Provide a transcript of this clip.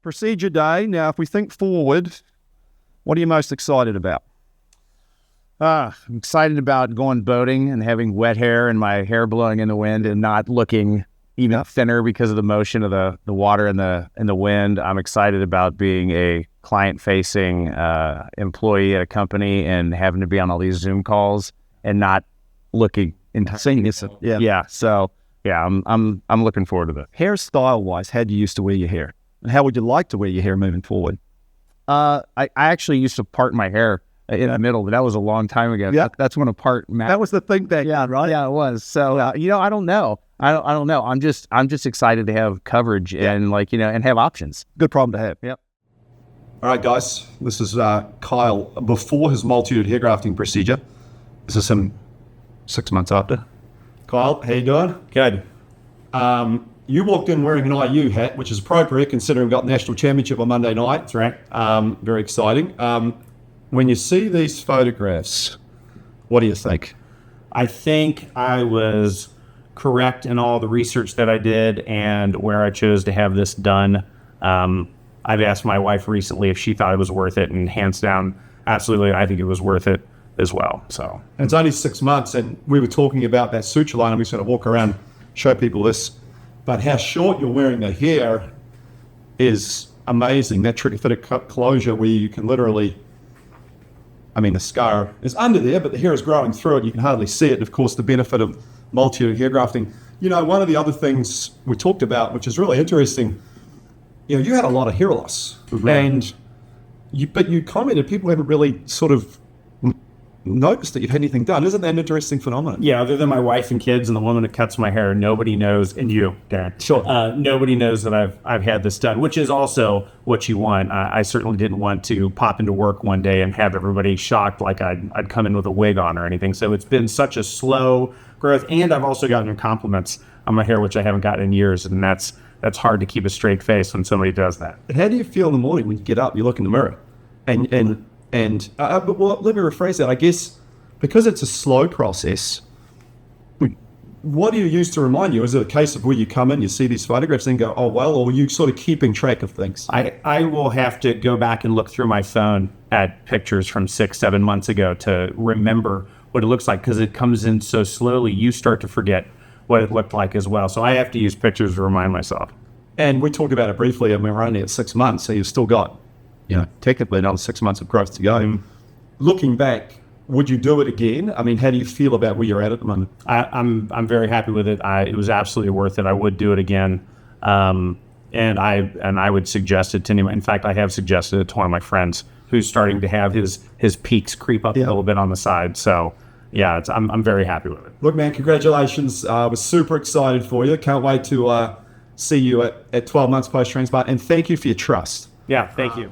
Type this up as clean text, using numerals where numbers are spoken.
procedure day. Now, if we think forward, what are you most excited about? I'm excited about going boating and having wet hair and my hair blowing in the wind and not looking even thinner because of the motion of the water and the wind. I'm excited about being a client-facing employee at a company and having to be on all these Zoom calls and not looking Seeing Yeah. So yeah, I'm looking forward to that. Hairstyle-wise, how do you used to wear your hair? And how would you like to wear your hair moving forward? I actually used to part my hair in the middle, but that was a long time ago. Yeah. That's when a part That was the thing back then, right? Yeah, it was. So I don't know. I don't know. I'm just excited to have coverage and and have options. Good problem to have. Yep. All right, guys. This is Kyle before his multi-unit hair grafting procedure. This is him 6 months after. Kyle, how you doing? Good. You walked in wearing an IU hat, which is appropriate considering we got the national championship on Monday night. That's right. Very exciting. When you see these photographs, what do you think? I think I was correct in all the research that I did and where I chose to have this done. I've asked my wife recently if she thought it was worth it, and hands down, absolutely, I think it was worth it as well. So And it's only 6 months, and we were talking about that suture line, and we sort of walk around, show people this. But how short you're wearing the hair is amazing. That trichophytic closure where you can literally, the scar is under there, but the hair is growing through it. You can hardly see it. Of course, the benefit of multi-unit hair grafting. One of the other things we talked about, which is really interesting, you had a lot of hair loss. And but you commented people haven't really sort of noticed that you've had anything done. Isn't that an interesting phenomenon? yeah, other than my wife and kids and the woman that cuts my hair, nobody knows, and you, Darren. Sure. Nobody knows that I've had this done, which is also what you want. I certainly didn't want to pop into work one day and have everybody shocked like I'd come in with a wig on or anything. So it's been such a slow growth, and I've also gotten compliments on my hair, which I haven't gotten in years, and that's hard to keep a straight face when somebody does that. And how do you feel in the morning when you get up, you look in the mirror? But let me rephrase that. I guess because it's a slow process, what do you use to remind you? Is it a case of where you come in, you see these photographs and go, oh, well, or are you sort of keeping track of things? I will have to go back and look through my phone at pictures from 6-7 months ago to remember what it looks like, because it comes in so slowly, you start to forget what it looked like as well. So I have to use pictures to remind myself. And we talked about it briefly, and we're only at 6 months, so you've still got, technically another 6 months of growth to go. Looking back, would you do it again? How do you feel about where you're at the moment? I'm very happy with it. It was absolutely worth it. I would do it again. And I would suggest it to anyone. In fact, I have suggested it to one of my friends who's starting to have his peaks creep up a little bit on the side. So yeah, I'm very happy with it. Look, man, congratulations. I was super excited for you. Can't wait to see you at 12 months post-transplant. And thank you for your trust. Yeah, thank you.